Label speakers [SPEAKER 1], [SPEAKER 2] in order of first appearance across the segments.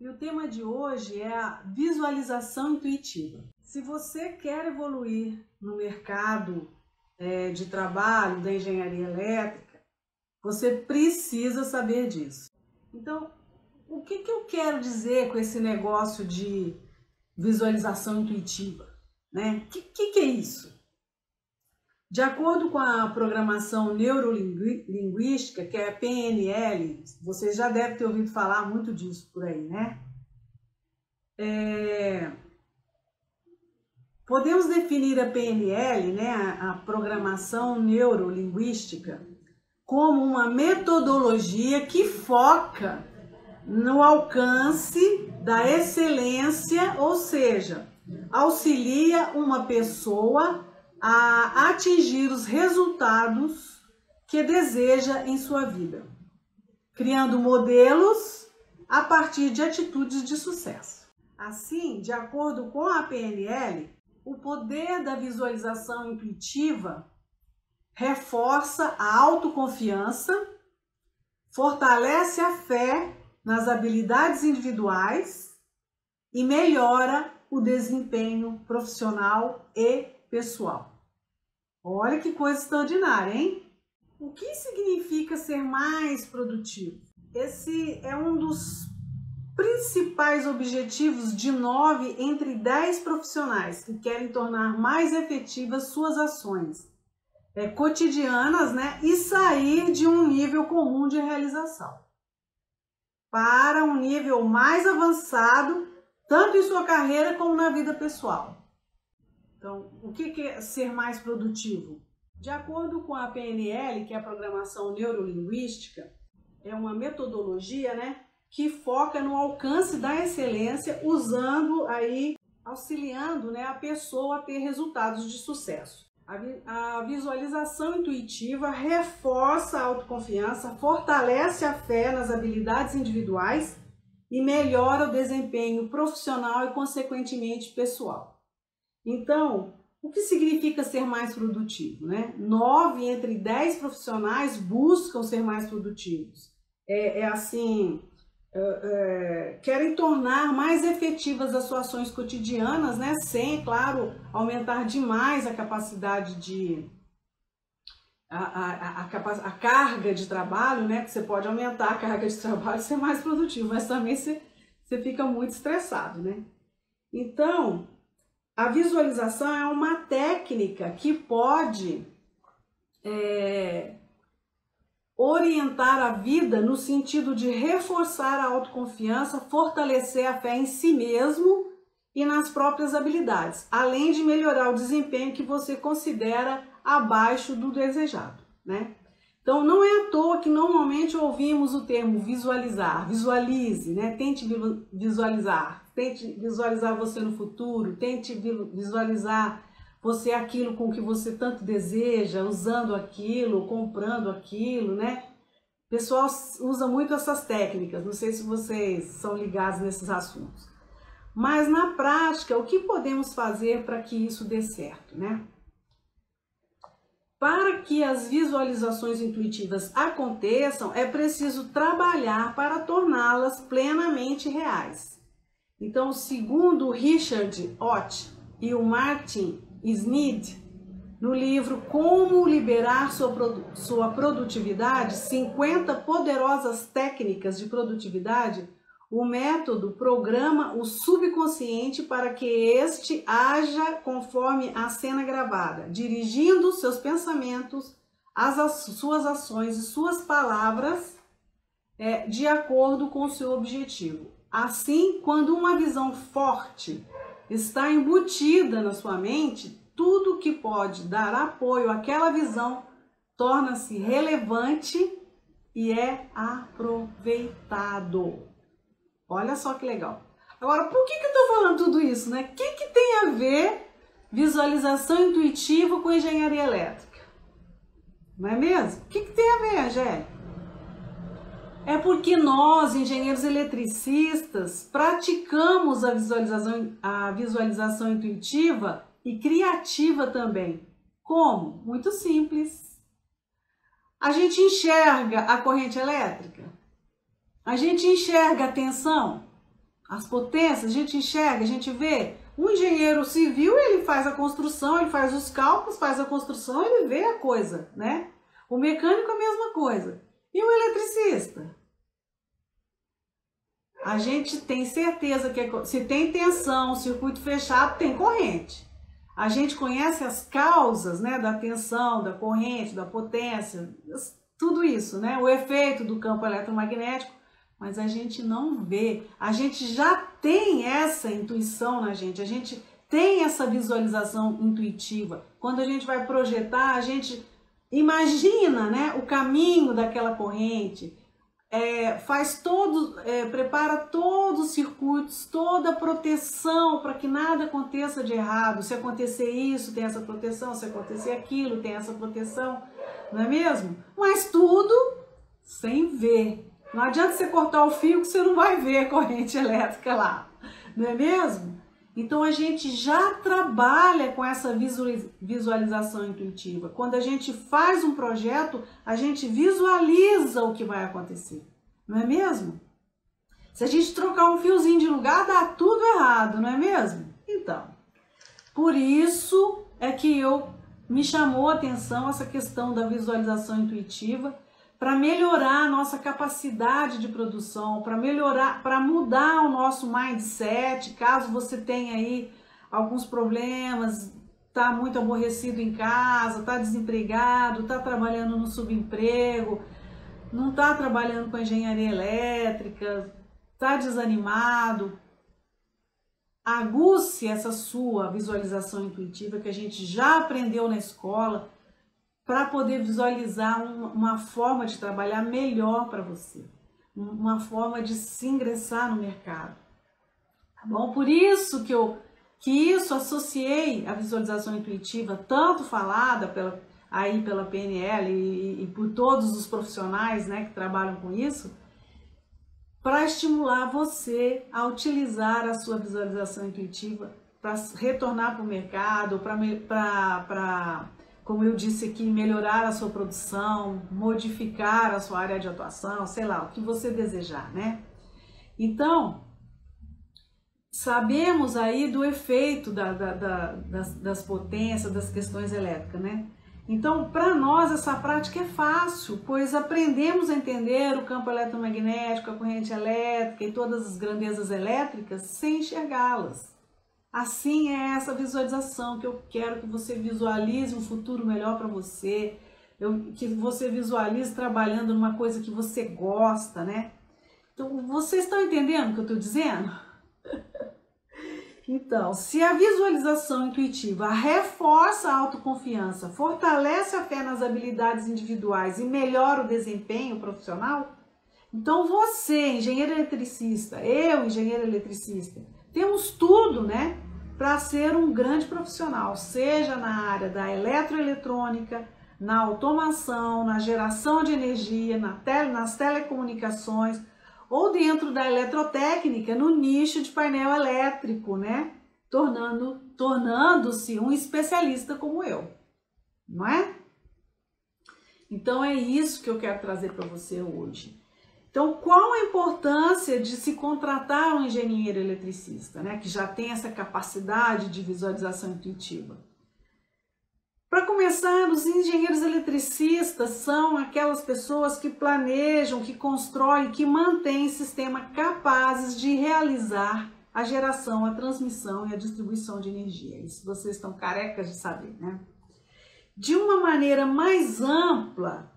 [SPEAKER 1] E o tema de hoje é a visualização intuitiva. Se você quer evoluir no mercado de trabalho da engenharia elétrica, você precisa saber disso. Então, o que eu quero dizer com esse negócio de visualização intuitiva, né? O que é isso? De acordo com a programação neurolinguística, que é a PNL, você já deve ter ouvido falar muito disso por aí, né? Podemos definir a PNL, né, a programação neurolinguística, como uma metodologia que foca no alcance da excelência, ou seja, auxilia uma pessoa a atingir os resultados que deseja em sua vida, criando modelos a partir de atitudes de sucesso. Assim, de acordo com a PNL, o poder da visualização intuitiva reforça a autoconfiança, fortalece a fé nas habilidades individuais e melhora o desempenho profissional e pessoal. Olha que coisa extraordinária, hein? O que significa ser mais produtivo? Esse é um dos principais objetivos de 9 entre 10 profissionais que querem tornar mais efetivas suas ações cotidianas, né? E sair de um nível comum de realização para um nível mais avançado, tanto em sua carreira como na vida pessoal. Então, o que é ser mais produtivo? De acordo com a PNL, que é a programação neurolinguística, é uma metodologia, né, que foca no alcance da excelência, auxiliando, né, a pessoa a ter resultados de sucesso. A visualização intuitiva reforça a autoconfiança, fortalece a fé nas habilidades individuais e melhora o desempenho profissional e, consequentemente, pessoal. Então, o que significa ser mais produtivo, né? 9 entre 10 profissionais buscam ser mais produtivos. Querem tornar mais efetivas as suas ações cotidianas, né? Sem, claro, aumentar demais a capacidade a carga de trabalho, né? Que você pode aumentar a carga de trabalho e ser mais produtivo, mas também você fica muito estressado, né? Então, a visualização é uma técnica que pode orientar a vida no sentido de reforçar a autoconfiança, fortalecer a fé em si mesmo e nas próprias habilidades, além de melhorar o desempenho que você considera abaixo do desejado, né? Então, não é à toa que normalmente ouvimos o termo visualizar, visualize, né? Tente visualizar você no futuro, tente visualizar você aquilo com que você tanto deseja, usando aquilo, comprando aquilo, né? O pessoal usa muito essas técnicas, não sei se vocês são ligados nesses assuntos. Mas na prática, o que podemos fazer para que isso dê certo, né? Para que as visualizações intuitivas aconteçam, é preciso trabalhar para torná-las plenamente reais. Então, segundo o Richard Ott e o Martin Sneed, no livro Como Liberar Sua Produtividade, 50 poderosas técnicas de produtividade, o método programa o subconsciente para que este haja conforme a cena gravada, dirigindo seus pensamentos, suas ações e suas palavras de acordo com o seu objetivo. Assim, quando uma visão forte está embutida na sua mente, tudo que pode dar apoio àquela visão torna-se relevante e é aproveitado. Olha só que legal. Agora, por que eu estou falando tudo isso, né? O que tem a ver visualização intuitiva com engenharia elétrica? Não é mesmo? O que tem a ver, Angélica? É porque nós, engenheiros eletricistas, praticamos a visualização intuitiva e criativa também. Como? Muito simples. A gente enxerga a corrente elétrica? A gente enxerga a tensão? As potências, a gente enxerga, a gente vê. O engenheiro civil, ele faz a construção, ele faz os cálculos, faz a construção, ele vê a coisa, né? O mecânico, a mesma coisa. E o eletricista? A gente tem certeza que se tem tensão, circuito fechado, tem corrente. A gente conhece as causas, né, da tensão, da corrente, da potência, tudo isso, né? O efeito do campo eletromagnético, mas a gente não vê. A gente já tem essa intuição na gente, a gente tem essa visualização intuitiva. Quando a gente vai projetar, a gente imagina, né, o caminho daquela corrente, prepara todos os circuitos, toda a proteção para que nada aconteça de errado. Se acontecer isso, tem essa proteção, se acontecer aquilo, tem essa proteção, não é mesmo? Mas tudo sem ver. Não adianta você cortar o fio que você não vai ver a corrente elétrica lá, não é mesmo? Então a gente já trabalha com essa visualização intuitiva. Quando a gente faz um projeto, a gente visualiza o que vai acontecer, não é mesmo? Se a gente trocar um fiozinho de lugar, dá tudo errado, não é mesmo? Então, por isso é que me chamou a atenção essa questão da visualização intuitiva, para melhorar a nossa capacidade de produção, para mudar o nosso mindset, caso você tenha aí alguns problemas, está muito aborrecido em casa, está desempregado, está trabalhando no subemprego, não está trabalhando com engenharia elétrica, está desanimado. Aguce essa sua visualização intuitiva que a gente já aprendeu na escola, para poder visualizar uma forma de trabalhar melhor para você, uma forma de se ingressar no mercado, tá bom? Por isso que associei a visualização intuitiva, tanto falada pela PNL e por todos os profissionais, né, que trabalham com isso, para estimular você a utilizar a sua visualização intuitiva para retornar para o mercado, para como eu disse aqui, melhorar a sua produção, modificar a sua área de atuação, sei lá, o que você desejar, né? Então, sabemos aí do efeito das potências, das questões elétricas, né? Então, para nós, essa prática é fácil, pois aprendemos a entender o campo eletromagnético, a corrente elétrica e todas as grandezas elétricas sem enxergá-las. Assim é essa visualização que eu quero que você visualize um futuro melhor para você, que você visualize trabalhando numa coisa que você gosta, né? Então, vocês estão entendendo o que eu estou dizendo? Então, se a visualização intuitiva reforça a autoconfiança, fortalece a fé nas habilidades individuais e melhora o desempenho profissional, então você, engenheiro eletricista, eu, engenheiro eletricista, temos tudo, né, para ser um grande profissional, seja na área da eletroeletrônica, na automação, na geração de energia, nas telecomunicações, ou dentro da eletrotécnica, no nicho de painel elétrico, né, tornando-se um especialista como eu, não é? Então é isso que eu quero trazer para você hoje. Então, qual a importância de se contratar um engenheiro eletricista, né, que já tem essa capacidade de visualização intuitiva? Para começar, os engenheiros eletricistas são aquelas pessoas que planejam, que constroem, que mantêm sistemas capazes de realizar a geração, a transmissão e a distribuição de energia. Isso vocês estão carecas de saber, né? De uma maneira mais ampla,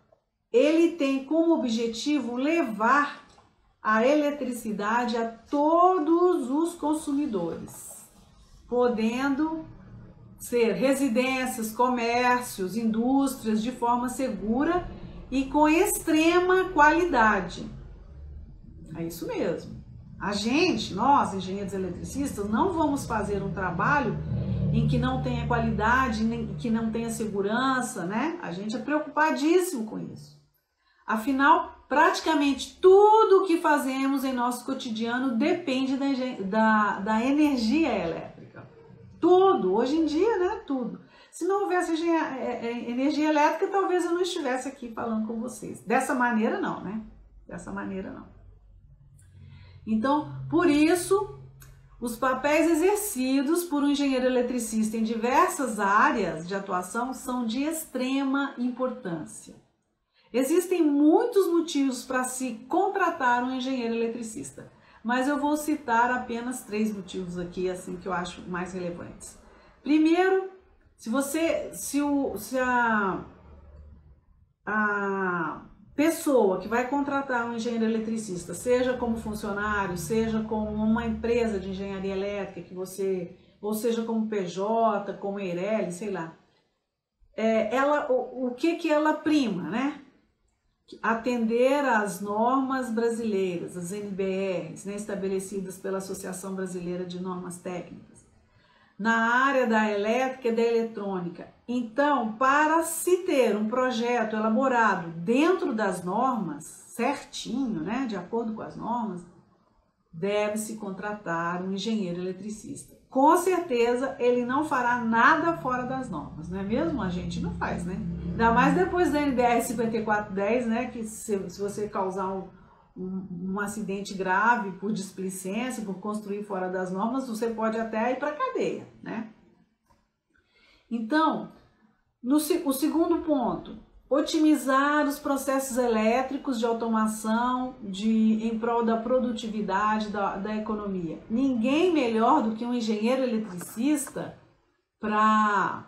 [SPEAKER 1] ele tem como objetivo levar a eletricidade a todos os consumidores, podendo ser residências, comércios, indústrias de forma segura e com extrema qualidade. É isso mesmo. Nós, engenheiros eletricistas, não vamos fazer um trabalho em que não tenha qualidade, em que não tenha segurança, né? A gente é preocupadíssimo com isso. Afinal, praticamente tudo o que fazemos em nosso cotidiano depende da energia elétrica. Tudo, hoje em dia, né? Tudo. Se não houvesse energia elétrica, talvez eu não estivesse aqui falando com vocês. Dessa maneira não, né? Dessa maneira não. Então, por isso os papéis exercidos por um engenheiro eletricista em diversas áreas de atuação são de extrema importância. Existem muitos motivos para se contratar um engenheiro eletricista, mas eu vou citar apenas 3 motivos aqui, assim, que eu acho mais relevantes. Primeiro, se a pessoa que vai contratar um engenheiro eletricista, seja como funcionário, seja como uma empresa de engenharia elétrica ou seja como PJ, como EIRELI, sei lá, o que ela prima, né? Atender às normas brasileiras, as NBRs, né, estabelecidas pela Associação Brasileira de Normas Técnicas, na área da elétrica e da eletrônica. Então, para se ter um projeto elaborado dentro das normas, certinho, né, de acordo com as normas, deve-se contratar um engenheiro eletricista. Com certeza, ele não fará nada fora das normas, não é mesmo? A gente não faz, né? Ainda mais depois da NBR 5410, né, que se você causar um acidente grave por displicência, por construir fora das normas, você pode até ir para a cadeia, né? Então, o segundo ponto, otimizar os processos elétricos de automação em prol da produtividade da economia. Ninguém melhor do que um engenheiro eletricista para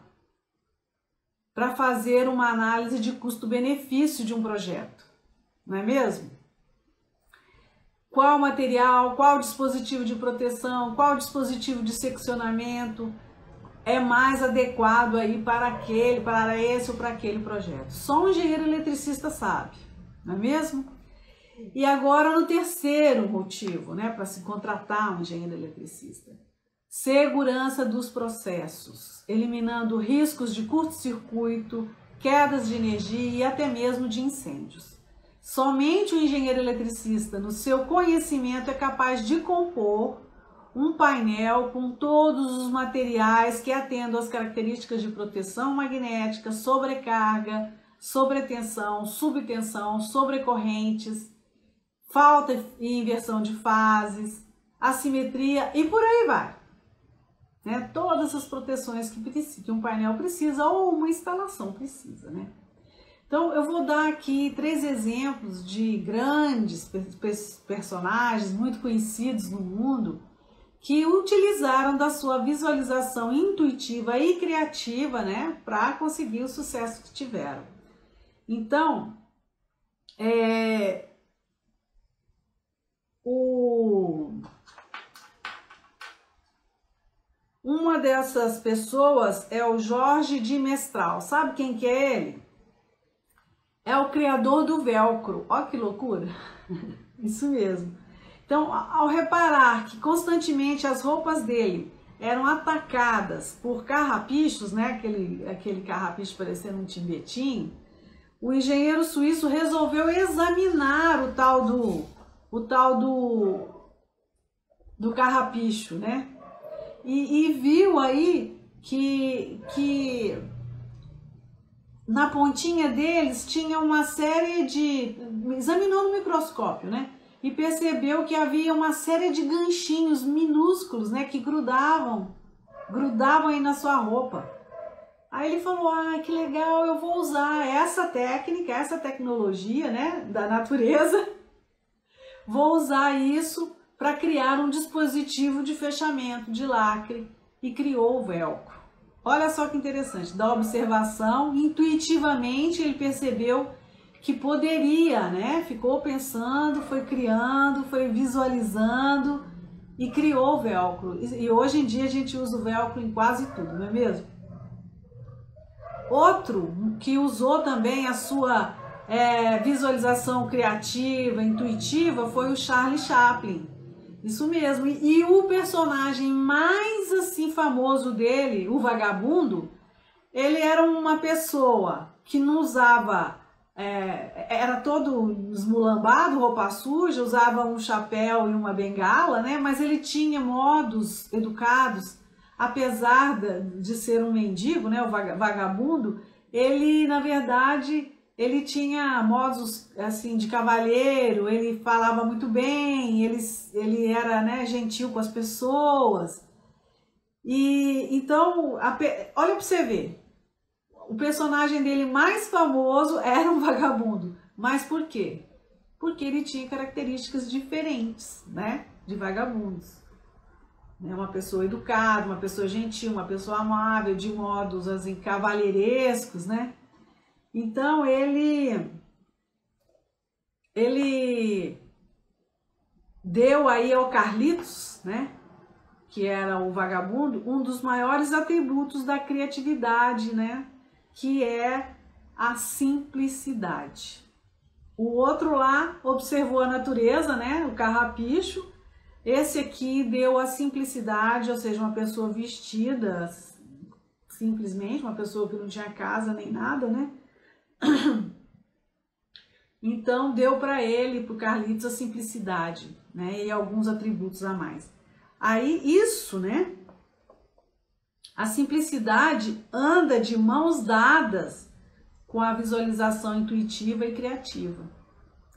[SPEAKER 1] fazer uma análise de custo-benefício de um projeto, não é mesmo? Qual material, qual dispositivo de proteção, qual dispositivo de seccionamento é mais adequado aí para esse ou para aquele projeto. Só um engenheiro eletricista sabe, não é mesmo? E agora no terceiro motivo, né, para se contratar um engenheiro eletricista. Segurança dos processos, eliminando riscos de curto-circuito, quedas de energia e até mesmo de incêndios. Somente o engenheiro eletricista, no seu conhecimento, é capaz de compor um painel com todos os materiais que atendam às características de proteção magnética, sobrecarga, sobretensão, subtensão, sobrecorrentes, falta e inversão de fases, assimetria e por aí vai. Né? Todas as proteções que um painel precisa ou uma instalação precisa, né? Então, eu vou dar aqui 3 exemplos de grandes personagens muito conhecidos no mundo que utilizaram da sua visualização intuitiva e criativa, né, para conseguir o sucesso que tiveram. Então, uma dessas pessoas é o Jorge de Mestral. Sabe quem que é ele? É o criador do velcro. Olha que loucura! Isso mesmo. Então, ao reparar que constantemente as roupas dele eram atacadas por carrapichos, né, aquele carrapicho parecendo um timbetim, o engenheiro suíço resolveu examinar o tal do carrapicho, né? E viu aí que na pontinha deles tinha uma série de... Examinou no microscópio, né? E percebeu que havia uma série de ganchinhos minúsculos, né? Que grudavam aí na sua roupa. Aí ele falou, que legal, eu vou usar essa técnica, essa tecnologia, né? Da natureza. Vou usar isso para criar um dispositivo de fechamento de lacre e criou o velcro. Olha só que interessante, da observação, intuitivamente ele percebeu que poderia, né? Ficou pensando, foi criando, foi visualizando e criou o velcro. E hoje em dia a gente usa o velcro em quase tudo, não é mesmo? Outro que usou também a sua visualização criativa, intuitiva, foi o Charlie Chaplin. Isso mesmo, e o personagem mais assim famoso dele, o vagabundo, ele era uma pessoa que não usava, era todo esmulambado, roupa suja, usava um chapéu e uma bengala, né? Mas ele tinha modos educados, apesar de ser um mendigo, né? O vagabundo, ele na verdade ele tinha modos assim de cavalheiro, ele falava muito bem, ele era, né, gentil com as pessoas. E então, olha para você ver, o personagem dele mais famoso era um vagabundo. Mas por quê? Porque ele tinha características diferentes, né, de vagabundos. Uma pessoa educada, uma pessoa gentil, uma pessoa amável, de modos assim cavalheirescos, né? Então ele deu aí ao Carlitos, né, que era o vagabundo, um dos maiores atributos da criatividade, né, que é a simplicidade. O outro lá observou a natureza, né, o carrapicho. Esse aqui deu a simplicidade, ou seja, uma pessoa vestida simplesmente, uma pessoa que não tinha casa nem nada, né? Então deu para ele, para o Carlitos, a simplicidade, né? E alguns atributos a mais. Aí isso, né? A simplicidade anda de mãos dadas com a visualização intuitiva e criativa.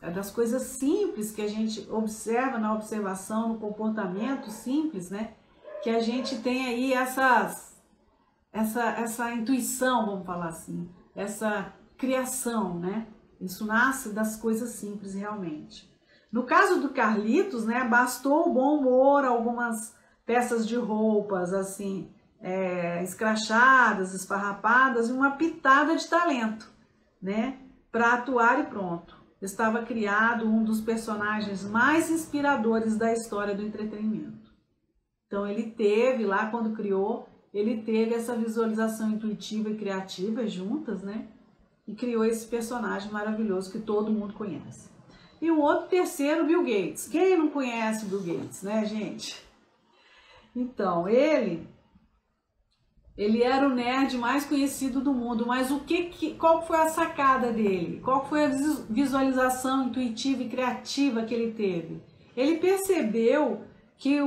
[SPEAKER 1] É das coisas simples que a gente observa na observação, no comportamento simples, né? Que a gente tem aí essa intuição, vamos falar assim, essa criação, né? Isso nasce das coisas simples realmente. No caso do Carlitos, né? Bastou o bom humor, algumas peças de roupas assim, escrachadas, esfarrapadas e uma pitada de talento, né? Para atuar e pronto. Estava criado um dos personagens mais inspiradores da história do entretenimento. Então ele teve lá, quando criou, ele teve essa visualização intuitiva e criativa juntas, né? E criou esse personagem maravilhoso que todo mundo conhece. E o outro terceiro, Bill Gates. Quem não conhece o Bill Gates, né, gente? Então, ele era o nerd mais conhecido do mundo, mas qual foi a sacada dele? Qual foi a visualização intuitiva e criativa que ele teve? Ele percebeu que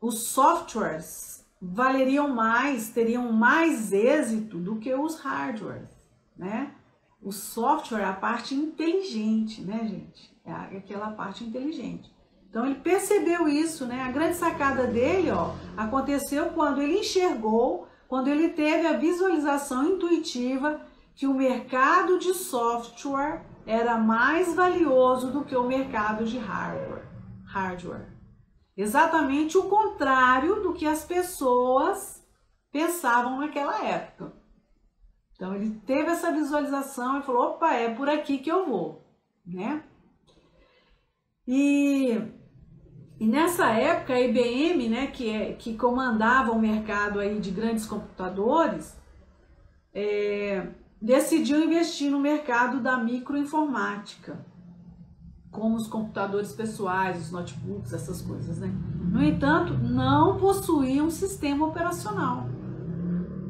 [SPEAKER 1] os softwares valeriam mais, teriam mais êxito do que os hardwares, né? O software é a parte inteligente, né, gente? É aquela parte inteligente. Então ele percebeu isso, né? A grande sacada dele, ó, aconteceu quando ele enxergou, quando ele teve a visualização intuitiva que o mercado de software era mais valioso do que o mercado de hardware. Exatamente o contrário do que as pessoas pensavam naquela época. Então ele teve essa visualização e falou, opa, é por aqui que eu vou, né? E nessa época a IBM, né, que comandava o mercado aí de grandes computadores, decidiu investir no mercado da microinformática, como os computadores pessoais, os notebooks, essas coisas, né? No entanto, não possuía um sistema operacional.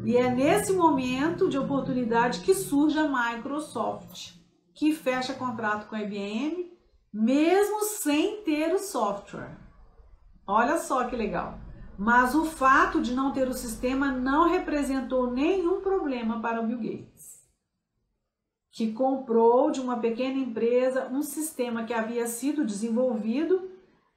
[SPEAKER 1] E é nesse momento de oportunidade que surge a Microsoft, que fecha contrato com a IBM, mesmo sem ter o software. Olha só que legal. Mas o fato de não ter o sistema não representou nenhum problema para o Bill Gates, que comprou de uma pequena empresa um sistema que havia sido desenvolvido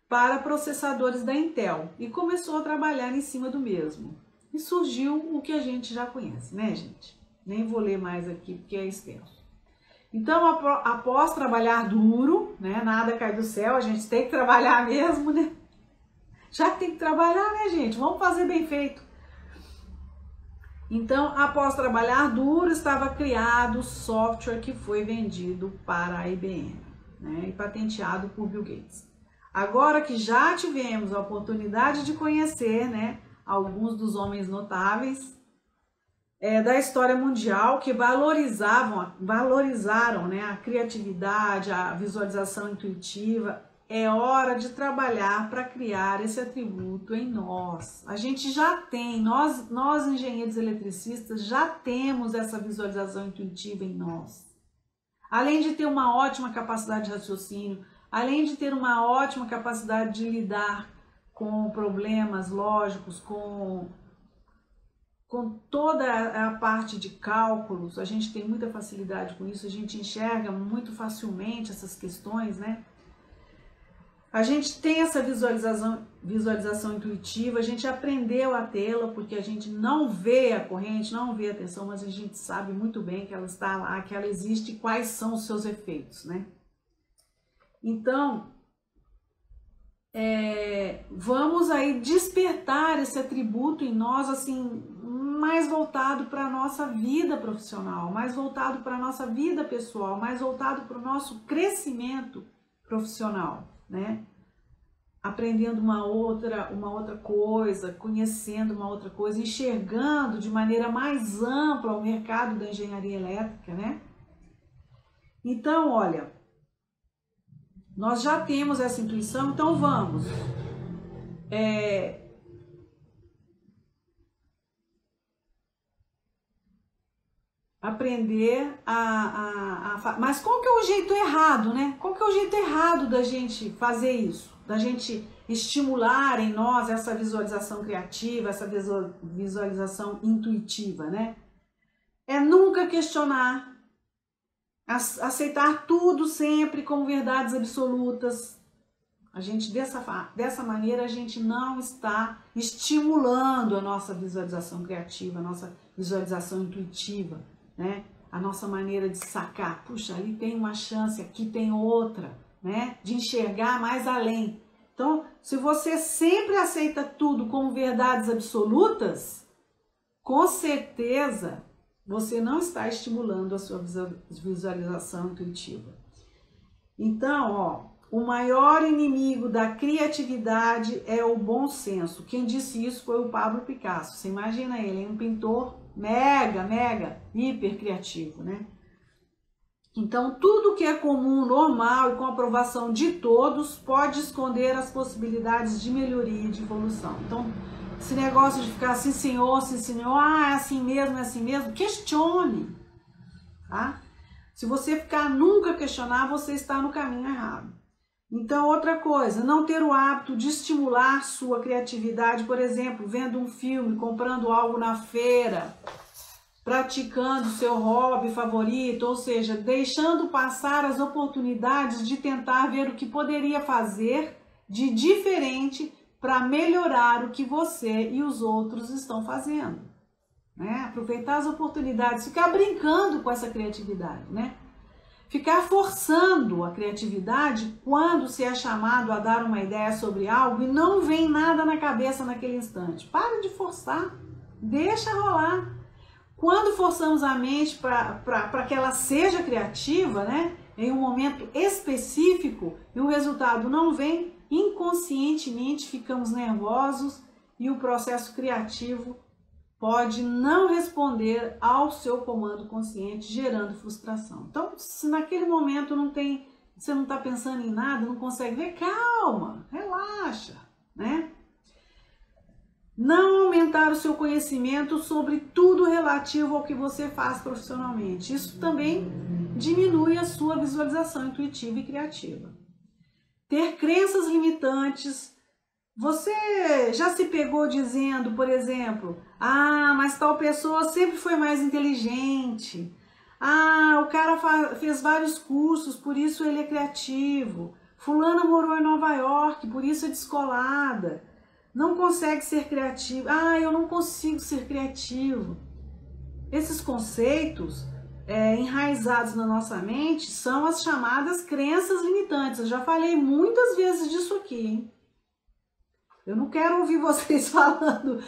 [SPEAKER 1] para processadores da Intel e começou a trabalhar em cima do mesmo. E surgiu o que a gente já conhece, né, gente? Nem vou ler mais aqui porque é extenso. Então, após trabalhar duro, né, nada cai do céu, a gente tem que trabalhar mesmo, né? Já que tem que trabalhar, né, gente? Vamos fazer bem feito. Então, após trabalhar duro, estava criado o software que foi vendido para a IBM, né, e patenteado por Bill Gates. Agora que já tivemos a oportunidade de conhecer, né, alguns dos homens notáveis da história mundial que valorizaram, né, a criatividade, a visualização intuitiva, é hora de trabalhar para criar esse atributo em nós. A gente já tem, nós engenheiros eletricistas, já temos essa visualização intuitiva em nós. Além de ter uma ótima capacidade de raciocínio, além de ter uma ótima capacidade de lidar com problemas lógicos, com com toda a parte de cálculos, a gente tem muita facilidade com isso, a gente enxerga muito facilmente essas questões, né? A gente tem essa visualização intuitiva, a gente aprendeu a tê-la, porque a gente não vê a corrente, não vê a tensão, mas a gente sabe muito bem que ela está lá, que ela existe e quais são os seus efeitos, né? Então, vamos aí despertar esse atributo em nós, assim, mais voltado para a nossa vida profissional, mais voltado para a nossa vida pessoal, mais voltado para o nosso crescimento profissional, né? Aprendendo uma outra coisa, conhecendo uma outra coisa, enxergando de maneira mais ampla o mercado da engenharia elétrica, né? Então, olha, nós já temos essa intuição, então vamos aprender mas qual que é o jeito errado, né? Qual que é o jeito errado da gente fazer isso? Da gente estimular em nós essa visualização criativa, essa visualização intuitiva, né? É nunca questionar, aceitar tudo sempre como verdades absolutas. A gente, dessa maneira, a gente não está estimulando a nossa visualização criativa, a nossa visualização intuitiva, né? A nossa maneira de sacar, puxa, ali tem uma chance, aqui tem outra, né? De enxergar mais além. Então, se você sempre aceita tudo como verdades absolutas, com certeza você não está estimulando a sua visualização intuitiva. Então, ó, o maior inimigo da criatividade é o bom senso. Quem disse isso foi o Pablo Picasso. Você imagina ele, é um pintor mega, hiper criativo, né? Então, tudo que é comum, normal e com aprovação de todos pode esconder as possibilidades de melhoria e de evolução. Então, esse negócio de ficar assim, senhor, é assim mesmo, questione, tá? Se você ficar nunca questionar, você está no caminho errado. Então, outra coisa, não ter o hábito de estimular sua criatividade, por exemplo, vendo um filme, comprando algo na feira, praticando seu hobby favorito, ou seja, deixando passar as oportunidades de tentar ver o que poderia fazer de diferente para melhorar o que você e os outros estão fazendo, né? Aproveitar as oportunidades, ficar brincando com essa criatividade, né? Ficar forçando a criatividade quando se é chamado a dar uma ideia sobre algo e não vem nada na cabeça naquele instante. Para de forçar, deixa rolar. Quando forçamos a mente para que ela seja criativa, né, em um momento específico, e o resultado não vem, inconscientemente ficamos nervosos e o processo criativo pode não responder ao seu comando consciente, gerando frustração. Então, se naquele momento você não está pensando em nada, não consegue ver, calma, relaxa, né? Não aumentar o seu conhecimento sobre tudo relativo ao que você faz profissionalmente. Isso também diminui a sua visualização intuitiva e criativa. Ter crenças limitantes. Você já se pegou dizendo, por exemplo, mas tal pessoa sempre foi mais inteligente. O cara fez vários cursos, por isso ele é criativo. Fulana morou em Nova York, por isso é descolada. Não consegue ser criativo. Eu não consigo ser criativo. Esses conceitos enraizados na nossa mente são as chamadas crenças limitantes. Eu já falei muitas vezes disso aqui, hein? Eu não quero ouvir vocês falando,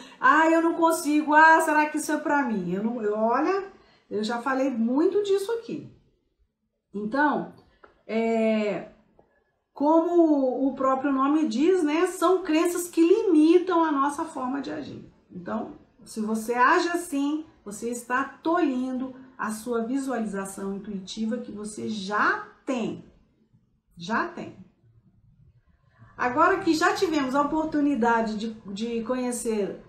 [SPEAKER 1] eu não consigo, será que isso é pra mim? Olha, eu já falei muito disso aqui. Então, como o próprio nome diz, né, são crenças que limitam a nossa forma de agir. Então, se você age assim, você está tolhindo a sua visualização intuitiva que você já tem. Já tem. Agora que já tivemos a oportunidade de conhecer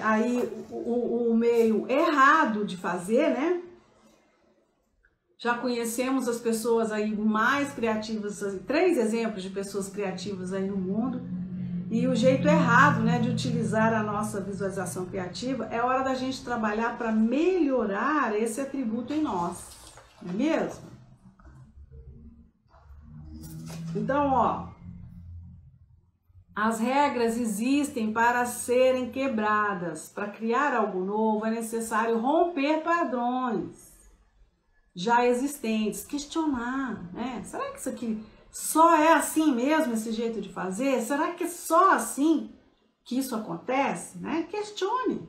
[SPEAKER 1] aí o meio errado de fazer, né? Já conhecemos as pessoas aí mais criativas, 3 exemplos de pessoas criativas aí no mundo. E o jeito errado, né, de utilizar a nossa visualização criativa é hora da gente trabalhar para melhorar esse atributo em nós, não é mesmo? Então, ó, as regras existem para serem quebradas. Para criar algo novo é necessário romper padrões já existentes, questionar, né? Será que isso aqui só é assim mesmo, esse jeito de fazer? Será que é só assim que isso acontece? Né? Questione,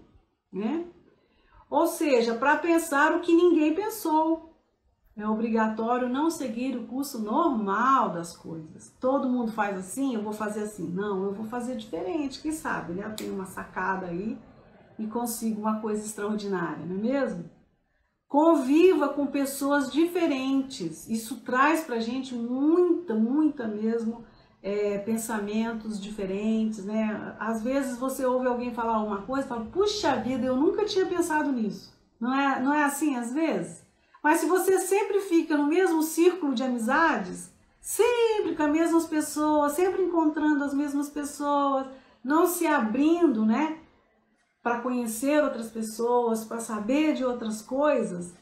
[SPEAKER 1] né? Ou seja, para pensar o que ninguém pensou. É obrigatório não seguir o curso normal das coisas. Todo mundo faz assim, eu vou fazer assim. Não, eu vou fazer diferente, quem sabe, né? Eu tenho uma sacada aí e consigo uma coisa extraordinária, não é mesmo? Conviva com pessoas diferentes. Isso traz pra gente muita mesmo pensamentos diferentes, né? Às vezes você ouve alguém falar uma coisa e fala, puxa vida, eu nunca tinha pensado nisso. Não é assim às vezes? Mas se você sempre fica no mesmo círculo de amizades, sempre com as mesmas pessoas, sempre encontrando as mesmas pessoas, não se abrindo, né, para conhecer outras pessoas, para saber de outras coisas,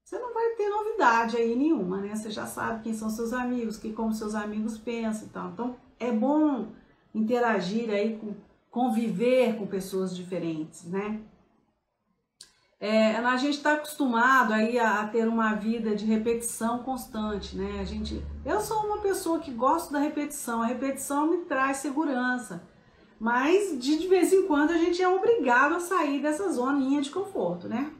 [SPEAKER 1] você não vai ter novidade aí nenhuma, né? Você já sabe quem são seus amigos, como seus amigos pensam e tal. Então, é bom interagir aí, conviver com pessoas diferentes, né? A gente está acostumado aí a ter uma vida de repetição constante, né? Eu sou uma pessoa que gosto da repetição, a repetição me traz segurança, mas de vez em quando a gente é obrigado a sair dessa zoninha de conforto, né?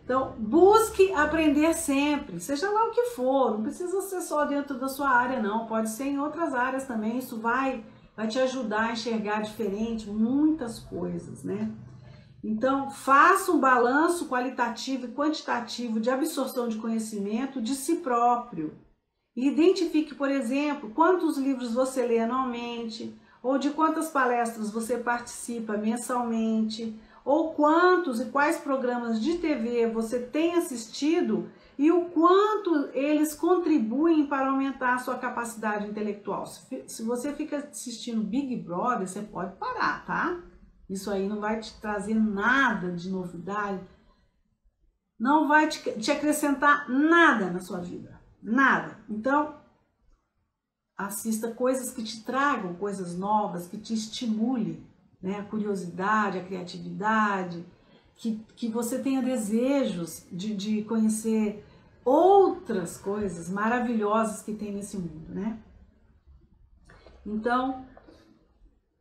[SPEAKER 1] Então, busque aprender sempre, seja lá o que for, não precisa ser só dentro da sua área não, pode ser em outras áreas também, isso vai te ajudar a enxergar diferente muitas coisas, né? Então, faça um balanço qualitativo e quantitativo de absorção de conhecimento de si próprio. E identifique, por exemplo, quantos livros você lê anualmente, ou de quantas palestras você participa mensalmente, ou quantos e quais programas de TV você tem assistido e o quanto eles contribuem para aumentar a sua capacidade intelectual. Se você fica assistindo Big Brother, você pode parar, tá? Isso aí não vai te trazer nada de novidade, não vai te acrescentar nada na sua vida, nada. Então, assista coisas que te tragam coisas novas, que te estimule, né, a curiosidade, a criatividade, que você tenha desejos de conhecer outras coisas maravilhosas que tem nesse mundo, né? Então,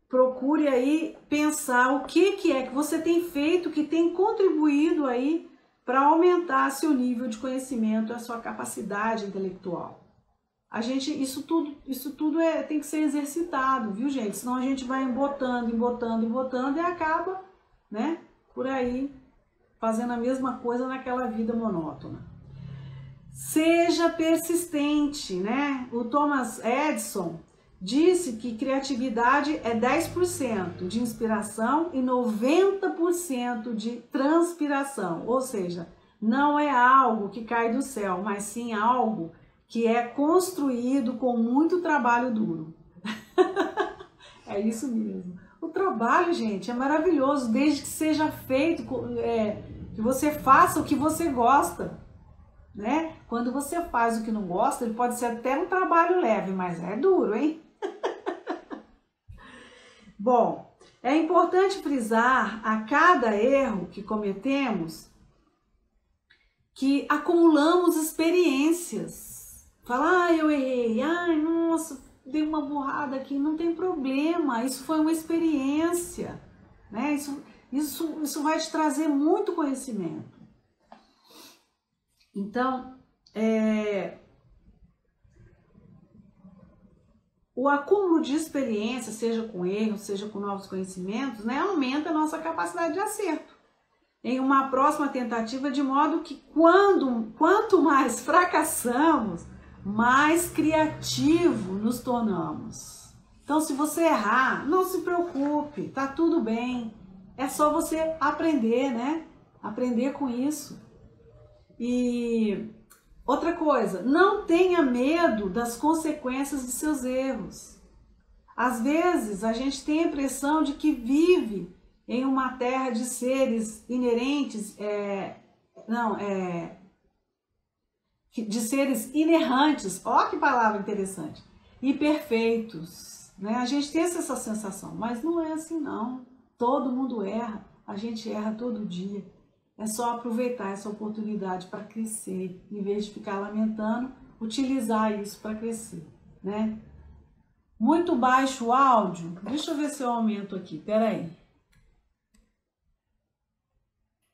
[SPEAKER 1] procure aí pensar o que é que você tem feito, que tem contribuído aí para aumentar seu nível de conhecimento, a sua capacidade intelectual. Isso tudo tem que ser exercitado, viu, gente? Senão a gente vai embotando e acaba, né, por aí fazendo a mesma coisa naquela vida monótona. Seja persistente, né? O Thomas Edison disse que criatividade é 10% de inspiração e 90% de transpiração, ou seja, não é algo que cai do céu, mas sim algo que é construído com muito trabalho duro. É isso mesmo. O trabalho, gente, é maravilhoso, desde que seja feito, que você faça o que você gosta, né? Quando você faz o que não gosta, ele pode ser até um trabalho leve, mas é duro, hein? Bom, é importante frisar a cada erro que cometemos que acumulamos experiências. Falar, eu errei, ai, nossa, dei uma burrada aqui, não tem problema, isso foi uma experiência, né? Isso vai te trazer muito conhecimento. Então, o acúmulo de experiência, seja com erros, seja com novos conhecimentos, né, aumenta a nossa capacidade de acerto em uma próxima tentativa, de modo que quanto mais fracassamos, mais criativo nos tornamos. Então, se você errar, não se preocupe, tá tudo bem. É só você aprender, né? Aprender com isso. E Outra coisa, não tenha medo das consequências de seus erros. Às vezes, a gente tem a impressão de que vive em uma terra de seres inerentes, de seres inerrantes, ó que palavra interessante, e perfeitos, né? A gente tem essa sensação, mas não é assim não. Todo mundo erra, a gente erra todo dia. É só aproveitar essa oportunidade para crescer, em vez de ficar lamentando, utilizar isso para crescer, né? Muito baixo o áudio. Deixa eu ver se eu aumento aqui, peraí.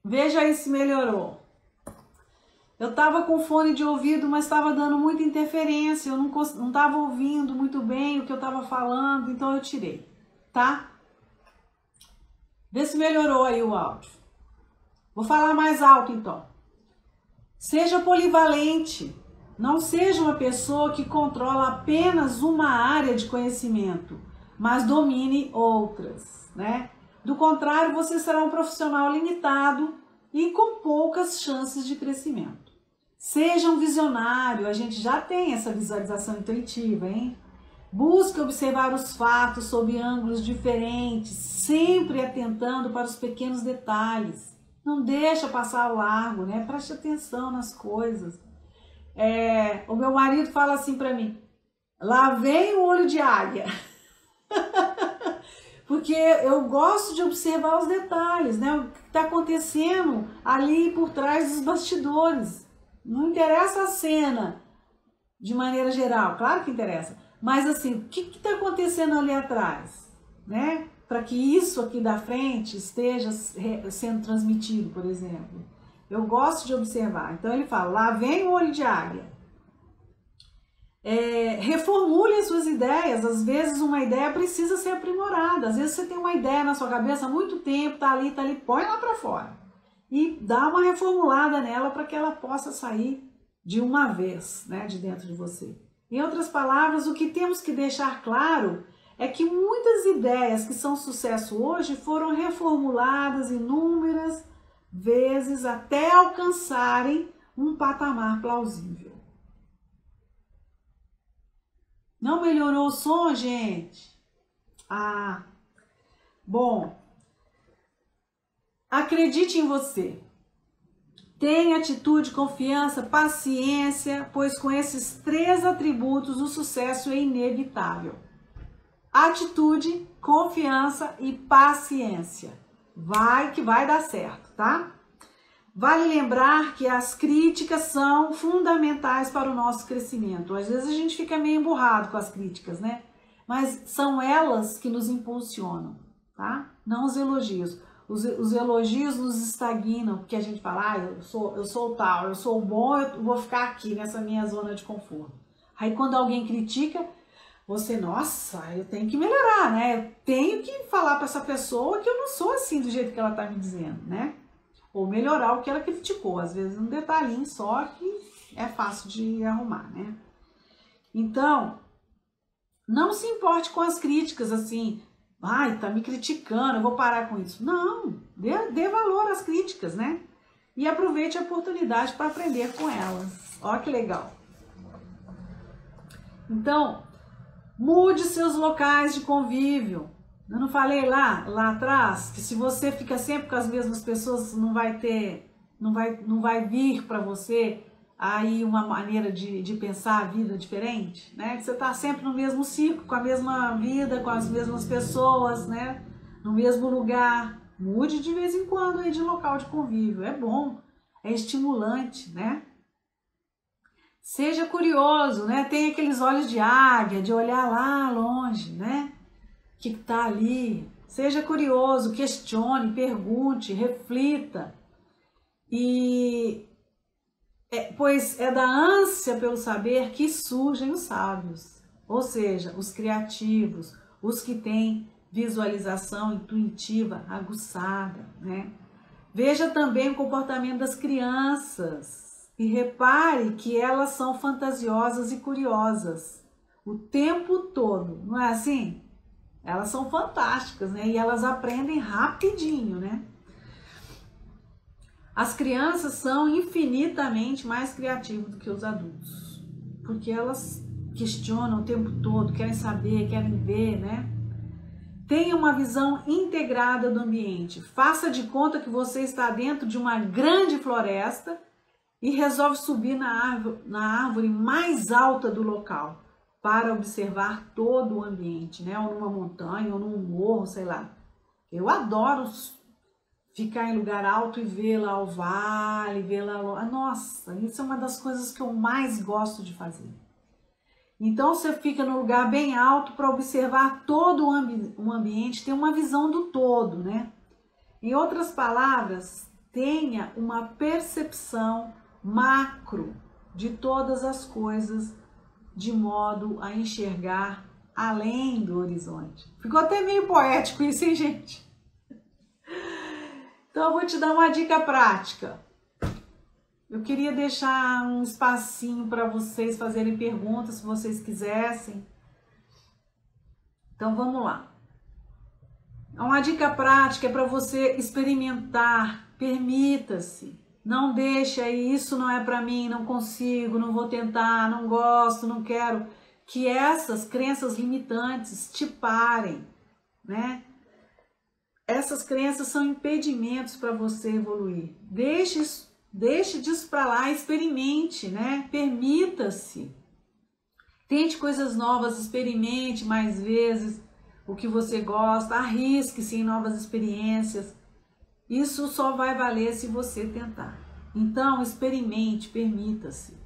[SPEAKER 1] Veja aí se melhorou. Eu estava com fone de ouvido, mas estava dando muita interferência, eu não estava ouvindo muito bem o que eu estava falando, então eu tirei, tá? Vê se melhorou aí o áudio. Vou falar mais alto então. Seja polivalente. Não seja uma pessoa que controla apenas uma área de conhecimento, mas domine outras, né? Do contrário, você será um profissional limitado e com poucas chances de crescimento. Seja um visionário, a gente já tem essa visualização intuitiva, hein? Busque observar os fatos sob ângulos diferentes, sempre atentando para os pequenos detalhes. Não deixa passar ao largo, né? Preste atenção nas coisas. O meu marido fala assim para mim, lá vem o olho de águia. Porque eu gosto de observar os detalhes, né? O que está acontecendo ali por trás dos bastidores. Não interessa a cena de maneira geral, claro que interessa. Mas assim, o que está acontecendo ali atrás, né? Para que isso aqui da frente esteja sendo transmitido, por exemplo. Eu gosto de observar. Então ele fala, lá vem o olho de águia. Reformule as suas ideias. Às vezes uma ideia precisa ser aprimorada. Às vezes você tem uma ideia na sua cabeça há muito tempo, tá ali, põe lá para fora. E dá uma reformulada nela para que ela possa sair de uma vez, né, de dentro de você. Em outras palavras, o que temos que deixar claro é que muitas ideias que são sucesso hoje foram reformuladas inúmeras vezes até alcançarem um patamar plausível. Não melhorou o som, gente? Bom. Acredite em você. Tenha atitude, confiança, paciência, pois com esses 3 atributos o sucesso é inevitável. Atitude, confiança e paciência. Vai que vai dar certo, tá? Vale lembrar que as críticas são fundamentais para o nosso crescimento. Às vezes a gente fica meio emburrado com as críticas, né? Mas são elas que nos impulsionam, tá? Não os elogios. Os elogios nos estagnam, porque a gente fala, eu sou tal, eu sou bom, eu vou ficar aqui nessa minha zona de conforto. Aí quando alguém critica, você, nossa, eu tenho que melhorar, né? Eu tenho que falar para essa pessoa que eu não sou assim do jeito que ela está me dizendo, né? Ou melhorar o que ela criticou, às vezes um detalhinho só que é fácil de arrumar, né? Então, não se importe com as críticas assim, ai, tá me criticando, eu vou parar com isso. Não, dê valor às críticas, né? E aproveite a oportunidade para aprender com elas. Ó que legal. Então, mude seus locais de convívio. Eu não falei lá atrás que se você fica sempre com as mesmas pessoas, não vai vir para você aí uma maneira de pensar a vida diferente, né? Você tá sempre no mesmo ciclo, com a mesma vida, com as mesmas pessoas, né? No mesmo lugar. Mude de vez em quando aí de local de convívio. É bom, é estimulante, né? Seja curioso, né? Tenha aqueles olhos de águia, de olhar lá longe, né? O que tá ali. Seja curioso, questione, pergunte, reflita. Pois é da ânsia pelo saber que surgem os sábios, ou seja, os criativos, os que têm visualização intuitiva aguçada, né? Veja também o comportamento das crianças e repare que elas são fantasiosas e curiosas o tempo todo, não é assim? Elas são fantásticas, né? E elas aprendem rapidinho, né? As crianças são infinitamente mais criativas do que os adultos, porque elas questionam o tempo todo, querem saber, querem ver, né? Tenha uma visão integrada do ambiente. Faça de conta que você está dentro de uma grande floresta e resolve subir na árvore mais alta do local para observar todo o ambiente, né? Ou numa montanha, ou num morro, sei lá. Eu adoro ficar em lugar alto e ver lá o vale, ver lá... Nossa, isso é uma das coisas que eu mais gosto de fazer. Então você fica no lugar bem alto para observar todo o ambiente, ter uma visão do todo, né? Em outras palavras, tenha uma percepção macro de todas as coisas, de modo a enxergar além do horizonte. Ficou até meio poético isso, hein, gente? Então eu vou te dar uma dica prática. Eu queria deixar um espacinho para vocês fazerem perguntas, se vocês quisessem. Então vamos lá. Uma dica prática é para você experimentar. Permita-se. Não deixe aí, isso não é para mim, não consigo, não vou tentar, não gosto, não quero. Que essas crenças limitantes te parem, né? Essas crenças são impedimentos para você evoluir. Deixe disso para lá, experimente, né? Permita-se. Tente coisas novas, experimente mais vezes o que você gosta, arrisque-se em novas experiências. Isso só vai valer se você tentar. Então, experimente, permita-se.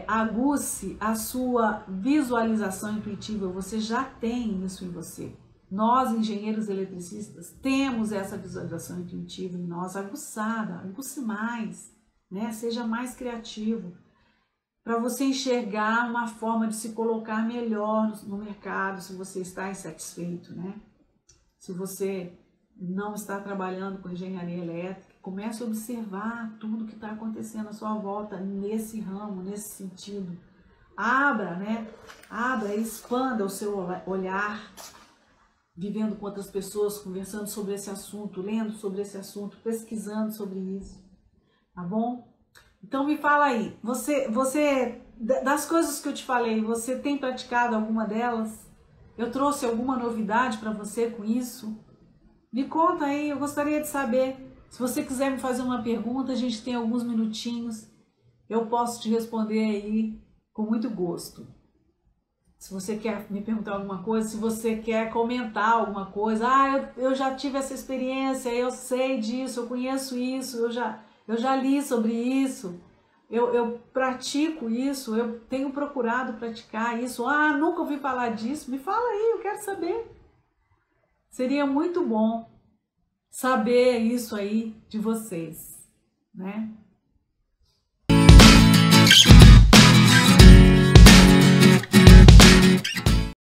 [SPEAKER 1] Aguce a sua visualização intuitiva, você já tem isso em você. Nós, engenheiros eletricistas, temos essa visualização intuitiva em nós aguçada, aguce mais, né? Seja mais criativo, para você enxergar uma forma de se colocar melhor no mercado, se você está insatisfeito, né? Se você não está trabalhando com engenharia elétrica, comece a observar tudo que está acontecendo à sua volta nesse ramo, nesse sentido. Abra, né? Abra e expanda o seu olhar, vivendo com outras pessoas, conversando sobre esse assunto, lendo sobre esse assunto, pesquisando sobre isso, tá bom? Então me fala aí, você das coisas que eu te falei, você tem praticado alguma delas? Eu trouxe alguma novidade para você com isso? Me conta aí, eu gostaria de saber. Se você quiser me fazer uma pergunta, a gente tem alguns minutinhos, eu posso te responder aí com muito gosto. Se você quer me perguntar alguma coisa, se você quer comentar alguma coisa, eu já tive essa experiência, eu sei disso, eu conheço isso, eu já li sobre isso, eu pratico isso, eu tenho procurado praticar isso, nunca ouvi falar disso, me fala aí, eu quero saber. Seria muito bom saber isso aí de vocês, né?